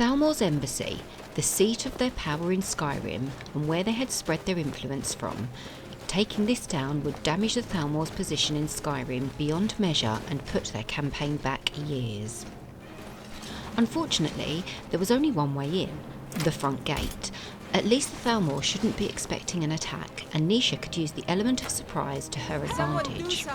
Thalmor's embassy, the seat of their power in Skyrim and where they had spread their influence from. Taking this down would damage the Thalmor's position in Skyrim beyond measure and put their campaign back years. Unfortunately, there was only one way in, the front gate. At least the Thalmor shouldn't be expecting an attack, and Niesha could use the element of surprise to her advantage.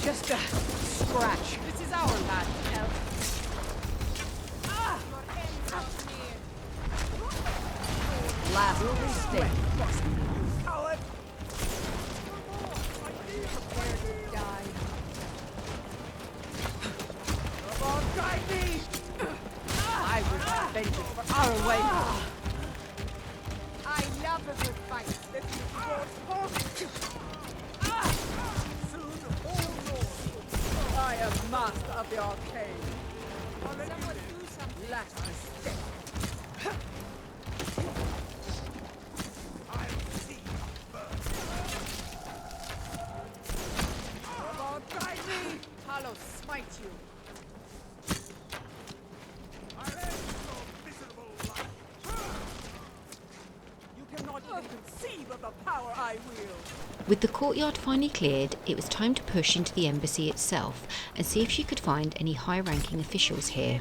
Just a scratch. This is our land, elf. Last mistake. Coward! Prepare to die. Come on, guide me! I will have vengeance for our way. I love a good fight. This is I am master of the arcade. Someone do something. Last mistake. I'll see you first. Come on, guide me. Hollow smite you. I'll end your miserable life. You cannot even conceive of the power I wield. With the courtyard finally cleared, it was time to push into the embassy itself and see if she could find any high-ranking officials here.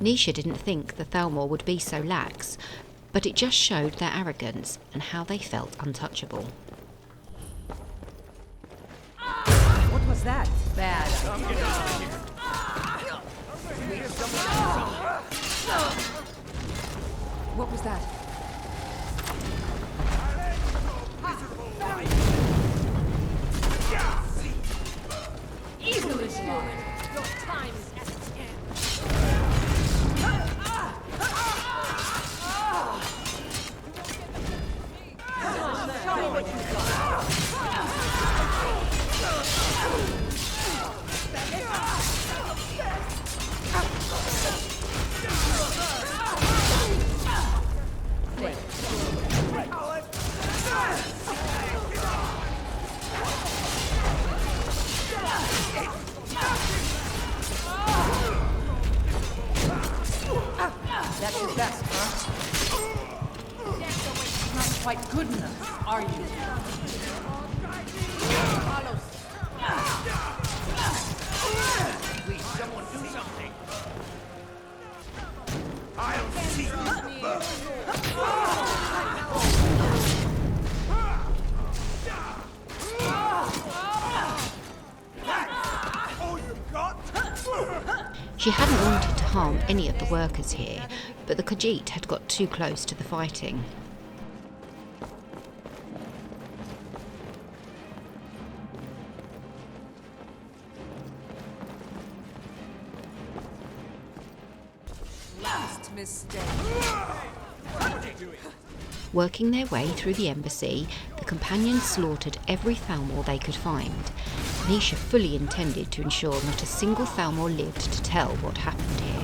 Niesha didn't think the Thalmor would be so lax, but it just showed their arrogance and how they felt untouchable. What was that? Bad. What was that? Easily slaughtered. Your time is at its end. Show me what you've got. That's your best, huh? Not quite good enough, are you? Please, someone do something. I'll see you first. All you've got? She hadn't wanted to harm any of the workers here, but the Khajiit had got too close to the fighting. Last mistake. What are you doing? Working their way through the embassy, the companions slaughtered every Thalmor they could find. Niesha fully intended to ensure not a single Thalmor lived to tell what happened here.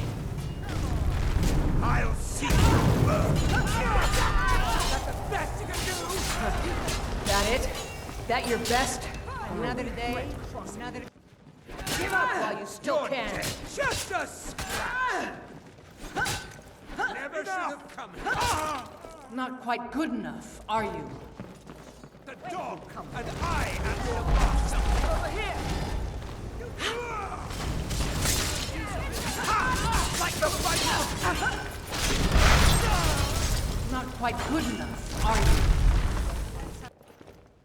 I'll see you first. That's the best you can do. That it? That your best? Another day? Another... Give up while you still can. Dead. Just a scratch. Never should have come. Not quite good enough, are you? The dog, and I am the boss. Over here. Like the fight. Not quite good enough, are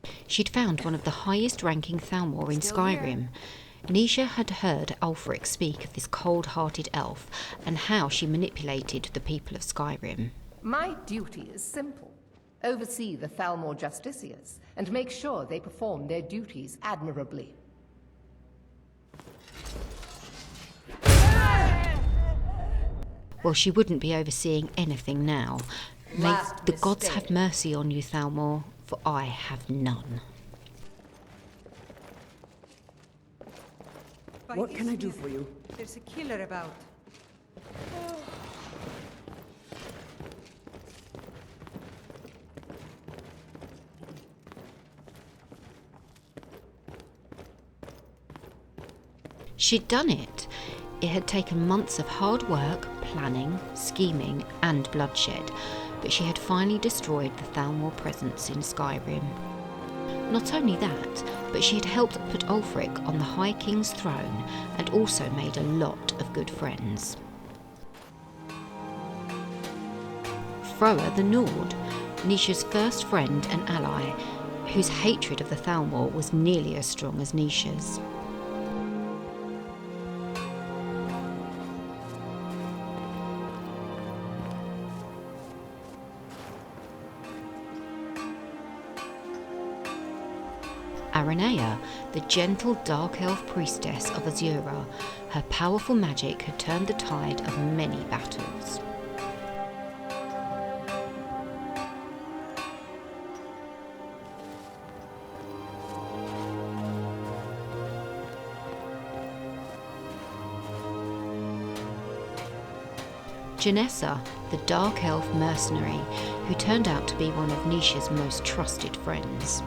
you? She'd found one of the highest-ranking Thalmor in Skyrim. Niesha had heard Ulfric speak of this cold-hearted elf and how she manipulated the people of Skyrim. My duty is simple. Oversee the Thalmor Justiciars, and make sure they perform their duties admirably. Well, she wouldn't be overseeing anything now. May Last the gods mistake. have mercy on you, Thalmor, for I have none. What can I do for you? There's a killer about. She'd done it. It had taken months of hard work, planning, scheming, and bloodshed, but she had finally destroyed the Thalmor presence in Skyrim. Not only that, but she had helped put Ulfric on the High King's throne and also made a lot of good friends. Froa the Nord, Niesha's first friend and ally, whose hatred of the Thalmor was nearly as strong as Niesha's. Aranea, the gentle dark elf priestess of Azura, her powerful magic had turned the tide of many battles. Janessa, the dark elf mercenary, who turned out to be one of Niesha's most trusted friends.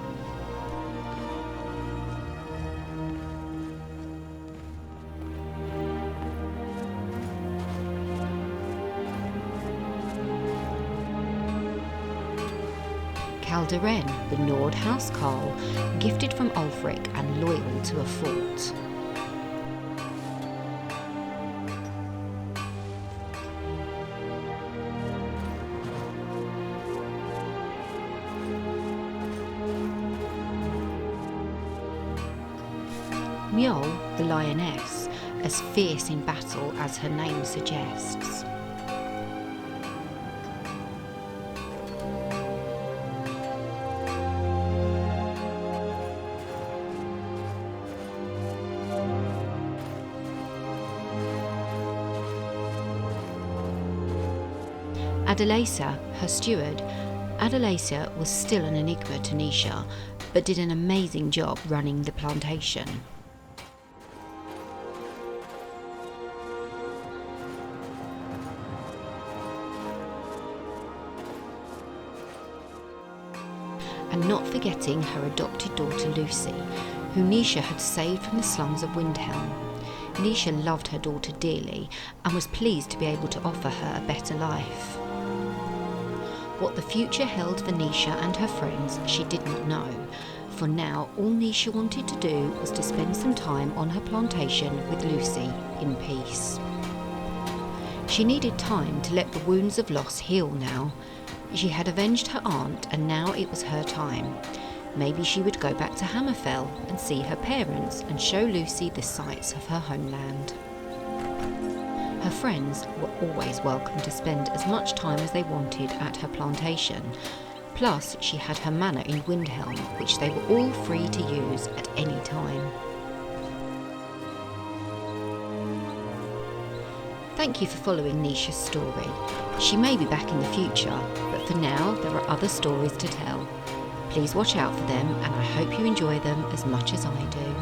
Calderin, the Nord housecarl, gifted from Ulfric and loyal to a fault. Mjol, the lioness, as fierce in battle as her name suggests. Adelaisa, her steward. Adelaisa was still an enigma to Niesha, but did an amazing job running the plantation. And not forgetting her adopted daughter Lucy, who Niesha had saved from the slums of Windhelm. Niesha loved her daughter dearly and was pleased to be able to offer her a better life. What the future held for Niesha and her friends she did not know. For now, all Niesha wanted to do was to spend some time on her plantation with Lucy in peace. She needed time to let the wounds of loss heal now. She had avenged her aunt and now it was her time. Maybe she would go back to Hammerfell and see her parents and show Lucy the sights of her homeland. Her friends were always welcome to spend as much time as they wanted at her plantation. Plus, she had her manor in Windhelm, which they were all free to use at any time. Thank you for following Niesha's story. She may be back in the future, but for now there are other stories to tell. Please watch out for them and I hope you enjoy them as much as I do.